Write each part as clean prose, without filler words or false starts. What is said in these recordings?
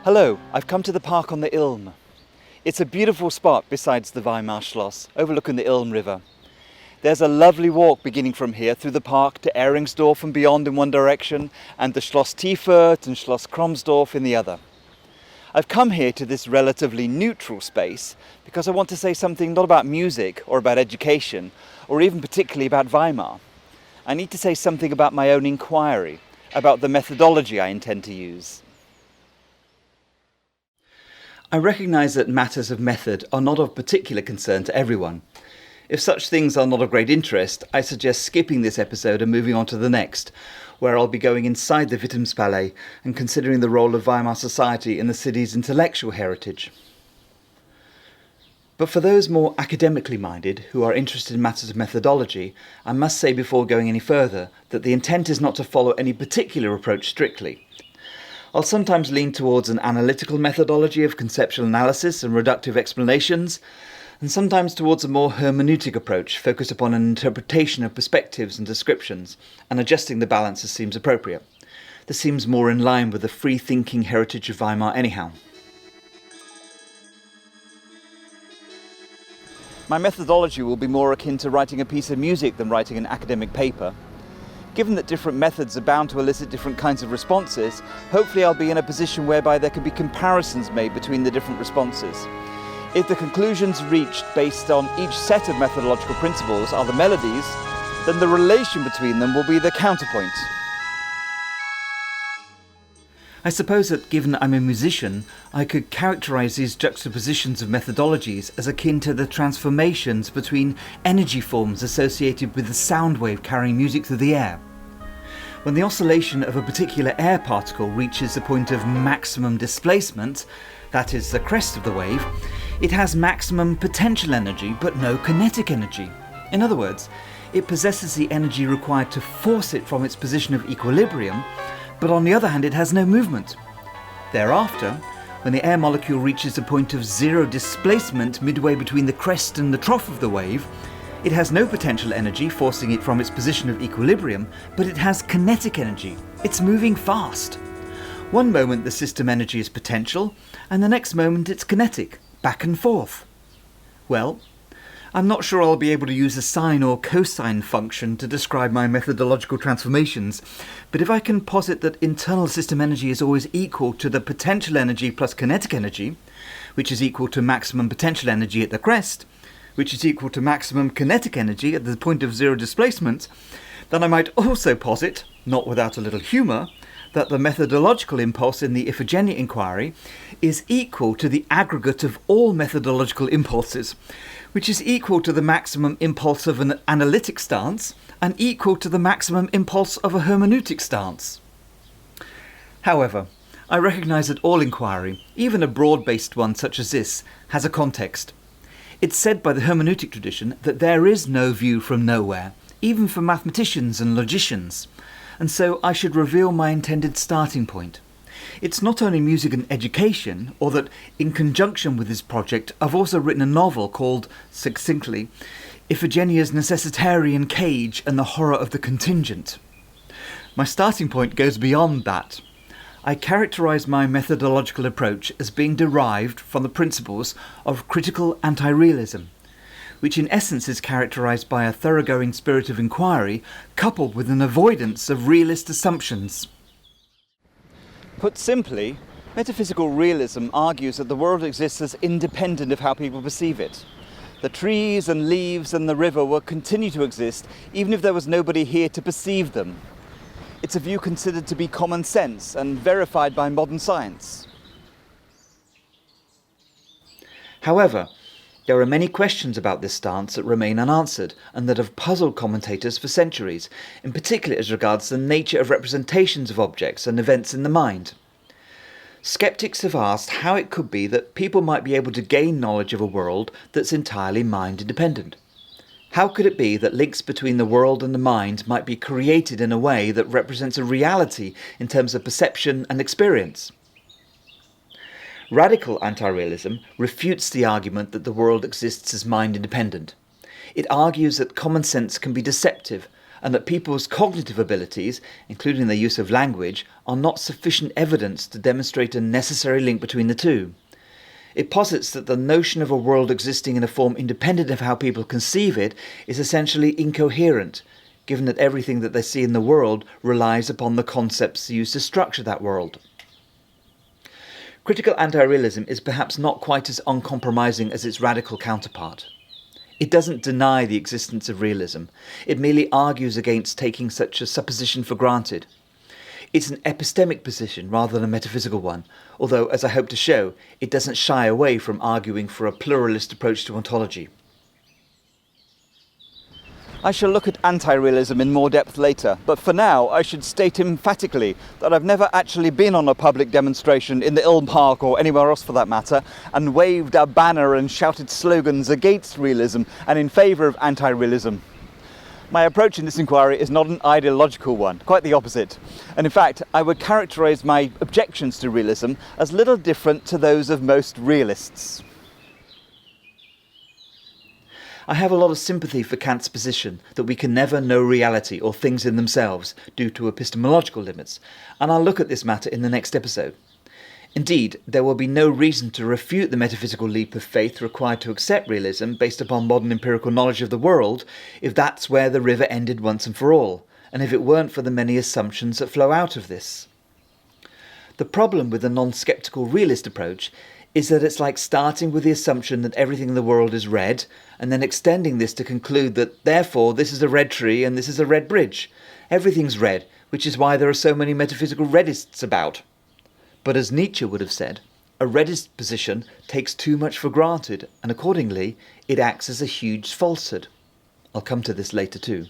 Hello, I've come to the park on the Ilm. It's a beautiful spot besides the Weimar Schloss, overlooking the Ilm River. There's a lovely walk beginning from here through the park to Ehringsdorf and beyond in one direction, and the Schloss Tiefert and Schloss Kromsdorf in the other. I've come here to this relatively neutral space because I want to say something not about music or about education or even particularly about Weimar. I need to say something about my own inquiry, about the methodology I intend to use. I recognise that matters of method are not of particular concern to everyone. If such things are not of great interest, I suggest skipping this episode and moving on to the next, where I'll be going inside the Wittemspalais and considering the role of Weimar society in the city's intellectual heritage. But for those more academically minded who are interested in matters of methodology, I must say before going any further that the intent is not to follow any particular approach strictly. I'll sometimes lean towards an analytical methodology of conceptual analysis and reductive explanations, and sometimes towards a more hermeneutic approach focused upon an interpretation of perspectives and descriptions, and adjusting the balance as seems appropriate. This seems more in line with the free-thinking heritage of Weimar anyhow. My methodology will be more akin to writing a piece of music than writing an academic paper. Given that different methods are bound to elicit different kinds of responses, hopefully I'll be in a position whereby there can be comparisons made between the different responses. If the conclusions reached based on each set of methodological principles are the melodies, then the relation between them will be the counterpoint. I suppose that given I'm a musician, I could characterise these juxtapositions of methodologies as akin to the transformations between energy forms associated with the sound wave carrying music through the air. When the oscillation of a particular air particle reaches the point of maximum displacement, that is the crest of the wave, it has maximum potential energy but no kinetic energy. In other words, it possesses the energy required to force it from its position of equilibrium, but on the other hand it has no movement. Thereafter, when the air molecule reaches a point of zero displacement midway between the crest and the trough of the wave, it has no potential energy forcing it from its position of equilibrium, but it has kinetic energy. It's moving fast. One moment the system energy is potential, and the next moment it's kinetic, back and forth. Well, I'm not sure I'll be able to use a sine or cosine function to describe my methodological transformations, but if I can posit that internal system energy is always equal to the potential energy plus kinetic energy, which is equal to maximum potential energy at the crest, which is equal to maximum kinetic energy at the point of zero displacement, then I might also posit, not without a little humour, that the methodological impulse in the Iphigenia Inquiry is equal to the aggregate of all methodological impulses, which is equal to the maximum impulse of an analytic stance and equal to the maximum impulse of a hermeneutic stance. However, I recognise that all inquiry, even a broad-based one such as this, has a context. It's said by the hermeneutic tradition that there is no view from nowhere, even for mathematicians and logicians, and so I should reveal my intended starting point. It's not only music and education, or that in conjunction with this project I've also written a novel called, succinctly, Iphigenia's Necessitarian Cage and the Horror of the Contingent. My starting point goes beyond that. I characterise my methodological approach as being derived from the principles of critical antirealism, which in essence is characterised by a thoroughgoing spirit of inquiry coupled with an avoidance of realist assumptions. Put simply, metaphysical realism argues that the world exists as independent of how people perceive it. The trees and leaves and the river will continue to exist even if there was nobody here to perceive them. It's a view considered to be common sense and verified by modern science. However, there are many questions about this stance that remain unanswered and that have puzzled commentators for centuries, in particular as regards the nature of representations of objects and events in the mind. Skeptics have asked how it could be that people might be able to gain knowledge of a world that's entirely mind-independent. How could it be that links between the world and the mind might be created in a way that represents a reality in terms of perception and experience? Radical antirealism refutes the argument that the world exists as mind-independent. It argues that common sense can be deceptive and that people's cognitive abilities, including their use of language, are not sufficient evidence to demonstrate a necessary link between the two. It posits that the notion of a world existing in a form independent of how people conceive it is essentially incoherent, given that everything that they see in the world relies upon the concepts used to structure that world. Critical anti-realism is perhaps not quite as uncompromising as its radical counterpart. It doesn't deny the existence of realism, it merely argues against taking such a supposition for granted. It's an epistemic position rather than a metaphysical one, although, as I hope to show, it doesn't shy away from arguing for a pluralist approach to ontology. I shall look at anti-realism in more depth later, but for now I should state emphatically that I've never actually been on a public demonstration in the Ilm Park or anywhere else for that matter and waved a banner and shouted slogans against realism and in favour of anti-realism. My approach in this inquiry is not an ideological one, quite the opposite. And in fact, I would characterise my objections to realism as little different to those of most realists. I have a lot of sympathy for Kant's position that we can never know reality or things in themselves due to epistemological limits, and I'll look at this matter in the next episode. Indeed, there will be no reason to refute the metaphysical leap of faith required to accept realism based upon modern empirical knowledge of the world if that's where the river ended once and for all, and if it weren't for the many assumptions that flow out of this. The problem with the non-sceptical realist approach is that it's like starting with the assumption that everything in the world is red, and then extending this to conclude that therefore this is a red tree and this is a red bridge. Everything's red, which is why there are so many metaphysical redists about. But as Nietzsche would have said, a redist position takes too much for granted, and accordingly it acts as a huge falsehood. I'll come to this later too.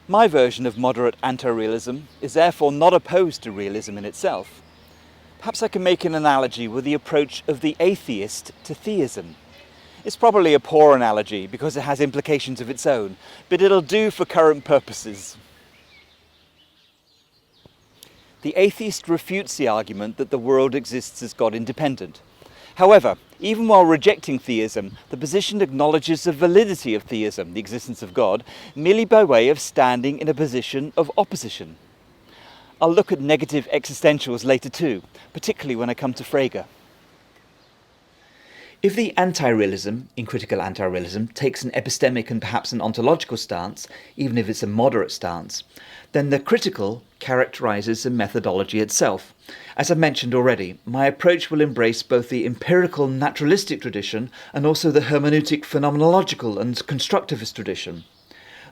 My version of moderate anti-realism is therefore not opposed to realism in itself. Perhaps I can make an analogy with the approach of the atheist to theism. It's probably a poor analogy because it has implications of its own, but it'll do for current purposes. The atheist refutes the argument that the world exists as God independent. However, even while rejecting theism, the position acknowledges the validity of theism, the existence of God, merely by way of standing in a position of opposition. I'll look at negative existentials later too, particularly when I come to Frege. If the anti-realism, in critical anti-realism, takes an epistemic and perhaps an ontological stance, even if it's a moderate stance, then the critical characterises the methodology itself. As I've mentioned already, my approach will embrace both the empirical naturalistic tradition and also the hermeneutic phenomenological and constructivist tradition.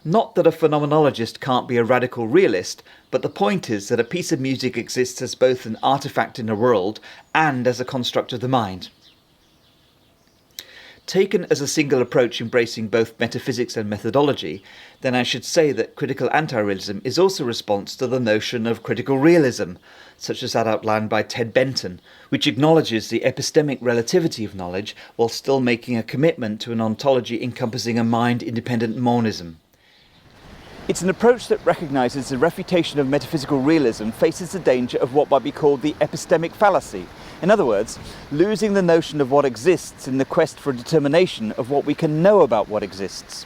Not that a phenomenologist can't be a radical realist, but the point is that a piece of music exists as both an artefact in a world and as a construct of the mind. Taken as a single approach embracing both metaphysics and methodology, then I should say that critical anti-realism is also a response to the notion of critical realism, such as that outlined by Ted Benton, which acknowledges the epistemic relativity of knowledge while still making a commitment to an ontology encompassing a mind-independent monism. It's an approach that recognises the refutation of metaphysical realism faces the danger of what might be called the epistemic fallacy. In other words, losing the notion of what exists in the quest for a determination of what we can know about what exists.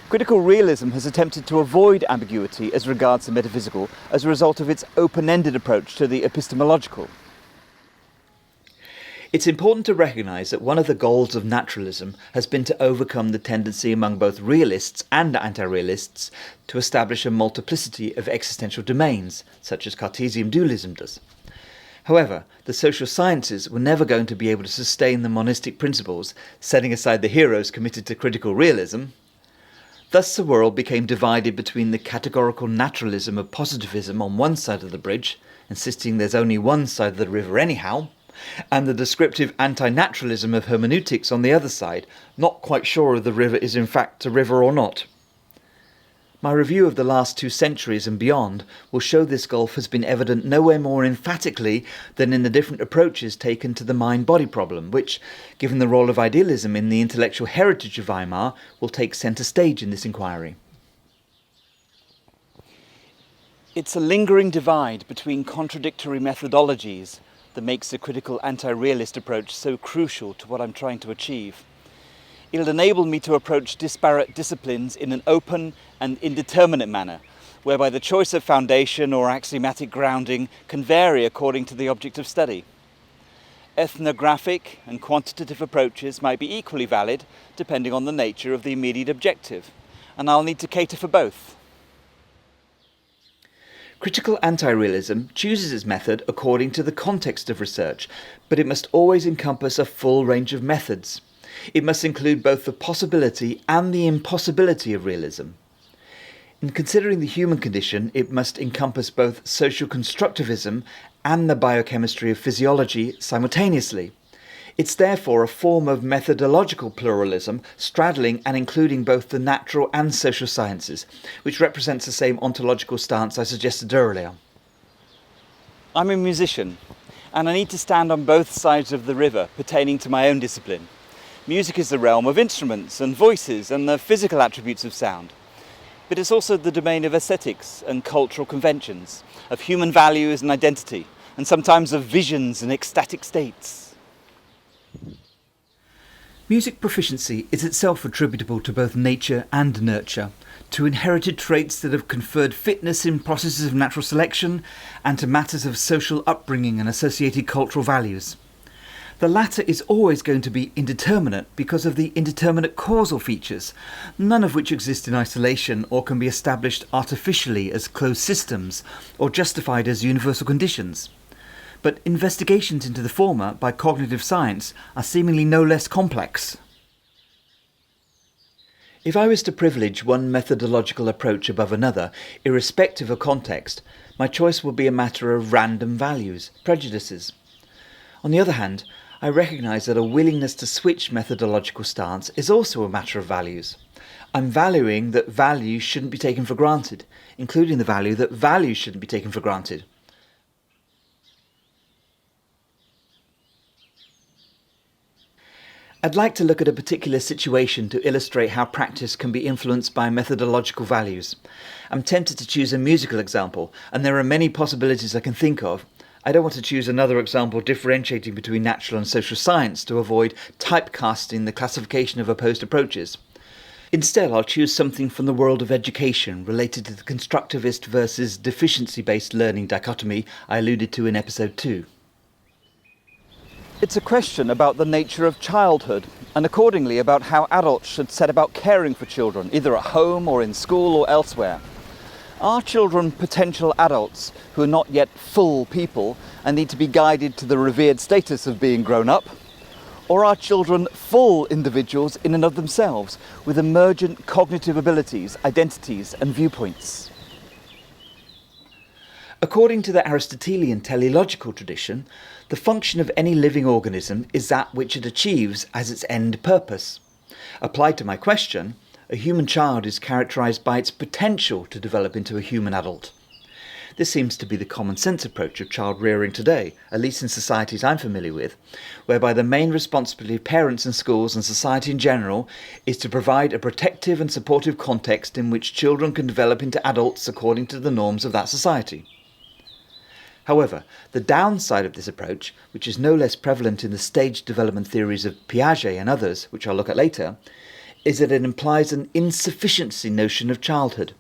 Critical realism has attempted to avoid ambiguity as regards the metaphysical as a result of its open-ended approach to the epistemological. It's important to recognise that one of the goals of naturalism has been to overcome the tendency among both realists and anti-realists to establish a multiplicity of existential domains, such as Cartesian dualism does. However, the social sciences were never going to be able to sustain the monistic principles, setting aside the heroes committed to critical realism. Thus the world became divided between the categorical naturalism of positivism on one side of the bridge, insisting there's only one side of the river anyhow, and the descriptive anti-naturalism of hermeneutics on the other side, not quite sure if the river is in fact a river or not. My review of the last 2 centuries and beyond will show this gulf has been evident nowhere more emphatically than in the different approaches taken to the mind-body problem, which, given the role of idealism in the intellectual heritage of Weimar, will take centre stage in this inquiry. It's a lingering divide between contradictory methodologies that makes the critical anti-realist approach so crucial to what I'm trying to achieve. It'll enable me to approach disparate disciplines in an open and indeterminate manner, whereby the choice of foundation or axiomatic grounding can vary according to the object of study. Ethnographic and quantitative approaches might be equally valid depending on the nature of the immediate objective, and I'll need to cater for both. Critical anti-realism chooses its method according to the context of research, but it must always encompass a full range of methods. It must include both the possibility and the impossibility of realism. In considering the human condition, it must encompass both social constructivism and the biochemistry of physiology simultaneously. It's therefore a form of methodological pluralism, straddling and including both the natural and social sciences, which represents the same ontological stance I suggested earlier. I'm a musician, and I need to stand on both sides of the river pertaining to my own discipline. Music is the realm of instruments and voices and the physical attributes of sound. But it's also the domain of aesthetics and cultural conventions, of human values and identity, and sometimes of visions and ecstatic states. Music proficiency is itself attributable to both nature and nurture, to inherited traits that have conferred fitness in processes of natural selection, and to matters of social upbringing and associated cultural values. The latter is always going to be indeterminate because of the indeterminate causal features, none of which exist in isolation or can be established artificially as closed systems or justified as universal conditions. But investigations into the former by cognitive science are seemingly no less complex. If I was to privilege one methodological approach above another, irrespective of context, my choice would be a matter of random values, prejudices. On the other hand, I recognise that a willingness to switch methodological stance is also a matter of values. I'm valuing that values shouldn't be taken for granted, including the value that values shouldn't be taken for granted. I'd like to look at a particular situation to illustrate how practice can be influenced by methodological values. I'm tempted to choose a musical example, and there are many possibilities I can think of. I don't want to choose another example differentiating between natural and social science to avoid typecasting the classification of opposed approaches. Instead, I'll choose something from the world of education related to the constructivist versus deficiency-based learning dichotomy I alluded to in episode 2. It's a question about the nature of childhood, and accordingly about how adults should set about caring for children, either at home or in school or elsewhere. Are children potential adults who are not yet full people and need to be guided to the revered status of being grown up? Or are children full individuals in and of themselves with emergent cognitive abilities, identities and viewpoints? According to the Aristotelian teleological tradition, the function of any living organism is that which it achieves as its end purpose. Applied to my question, a human child is characterised by its potential to develop into a human adult. This seems to be the common sense approach of child rearing today, at least in societies I'm familiar with, whereby the main responsibility of parents and schools and society in general is to provide a protective and supportive context in which children can develop into adults according to the norms of that society. However, the downside of this approach, which is no less prevalent in the staged development theories of Piaget and others, which I'll look at later, is that it implies an insufficiency notion of childhood,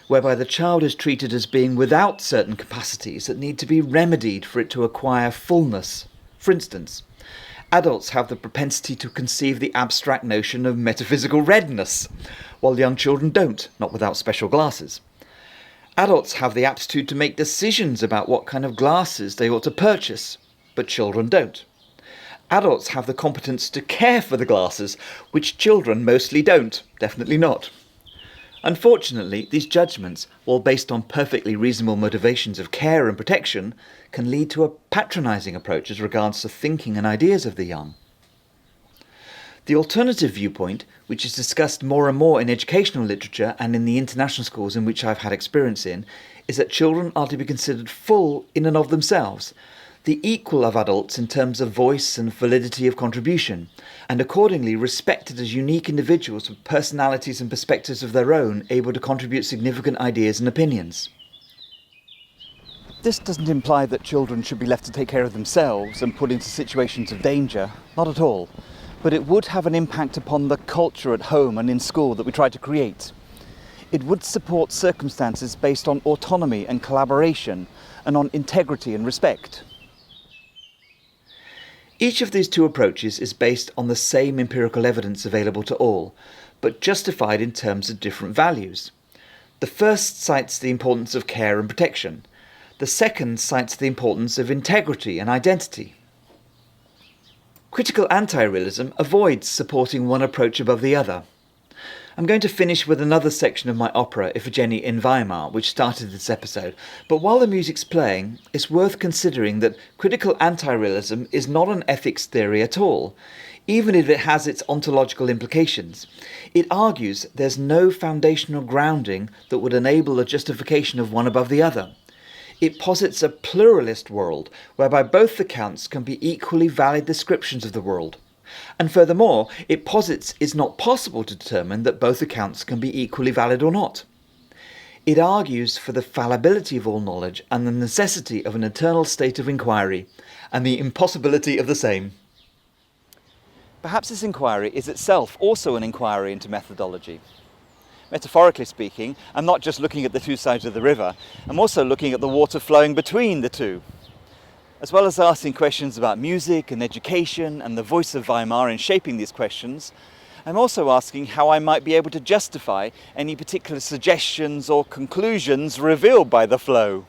whereby the child is treated as being without certain capacities that need to be remedied for it to acquire fullness. For instance, adults have the propensity to conceive the abstract notion of metaphysical redness, while young children don't, not without special glasses. Adults have the aptitude to make decisions about what kind of glasses they ought to purchase, but children don't. Adults have the competence to care for the glasses, which children mostly don't, definitely not. Unfortunately, these judgments, while based on perfectly reasonable motivations of care and protection, can lead to a patronising approach as regards the thinking and ideas of the young. The alternative viewpoint, which is discussed more and more in educational literature and in the international schools in which I've had experience in, is that children are to be considered full in and of themselves, the equal of adults in terms of voice and validity of contribution, and accordingly respected as unique individuals with personalities and perspectives of their own, able to contribute significant ideas and opinions. This doesn't imply that children should be left to take care of themselves and put into situations of danger, not at all, but it would have an impact upon the culture at home and in school that we try to create. It would support circumstances based on autonomy and collaboration, and on integrity and respect. Each of these two approaches is based on the same empirical evidence available to all, but justified in terms of different values. The first cites the importance of care and protection. The second cites the importance of integrity and identity. Critical anti-realism avoids supporting one approach above the other. I'm going to finish with another section of my opera, Iphigenia in Weimar, which started this episode, but while the music's playing, it's worth considering that critical anti-realism is not an ethics theory at all, even if it has its ontological implications. It argues there's no foundational grounding that would enable a justification of one above the other. It posits a pluralist world, whereby both accounts can be equally valid descriptions of the world. And furthermore, it posits it's not possible to determine that both accounts can be equally valid or not. It argues for the fallibility of all knowledge and the necessity of an eternal state of inquiry, and the impossibility of the same. Perhaps this inquiry is itself also an inquiry into methodology. Metaphorically speaking, I'm not just looking at the two sides of the river, I'm also looking at the water flowing between the two. As well as asking questions about music and education and the voice of Weimar in shaping these questions, I'm also asking how I might be able to justify any particular suggestions or conclusions revealed by the flow.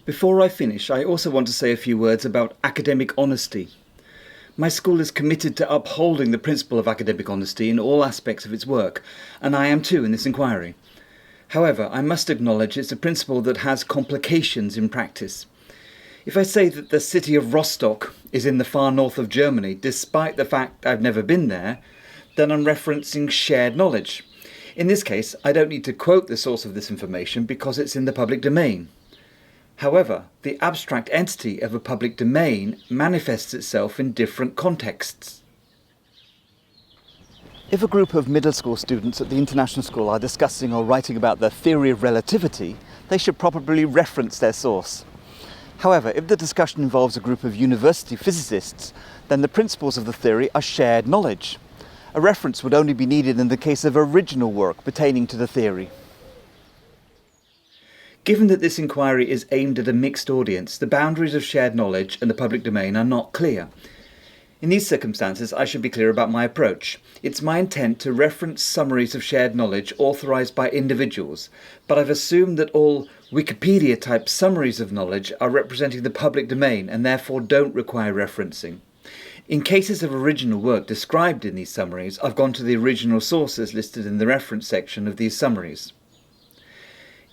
Before I finish, I also want to say a few words about academic honesty. My school is committed to upholding the principle of academic honesty in all aspects of its work, and I am too in this inquiry. However, I must acknowledge it's a principle that has complications in practice. If I say that the city of Rostock is in the far north of Germany, despite the fact I've never been there, then I'm referencing shared knowledge. In this case, I don't need to quote the source of this information because it's in the public domain. However, the abstract entity of a public domain manifests itself in different contexts. If a group of middle school students at the international school are discussing or writing about the theory of relativity, they should probably reference their source. However, if the discussion involves a group of university physicists, then the principles of the theory are shared knowledge. A reference would only be needed in the case of original work pertaining to the theory. Given that this inquiry is aimed at a mixed audience, the boundaries of shared knowledge and the public domain are not clear. In these circumstances, I should be clear about my approach. It's my intent to reference summaries of shared knowledge authorised by individuals, but I've assumed that all Wikipedia-type summaries of knowledge are representing the public domain and therefore don't require referencing. In cases of original work described in these summaries, I've gone to the original sources listed in the reference section of these summaries.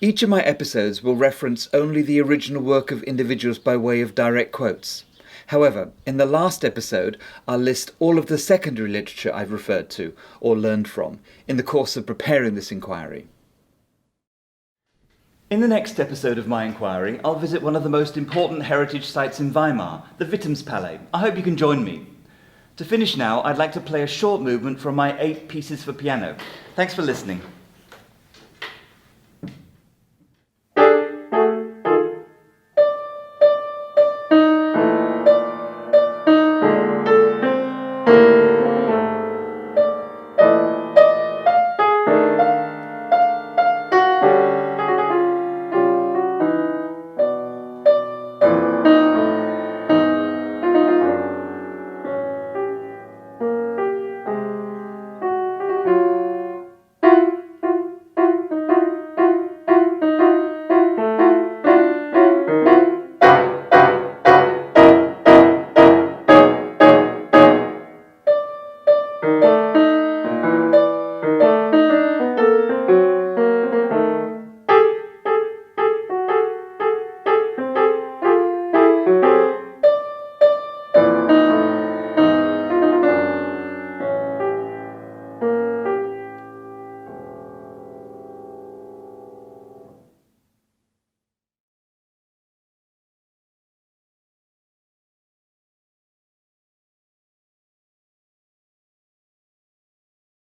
Each of my episodes will reference only the original work of individuals by way of direct quotes. However, in the last episode, I'll list all of the secondary literature I've referred to, or learned from, in the course of preparing this inquiry. In the next episode of my inquiry, I'll visit one of the most important heritage sites in Weimar, the Wittemspalais. I hope you can join me. To finish now, I'd like to play a short movement from my 8 pieces for piano. Thanks for listening.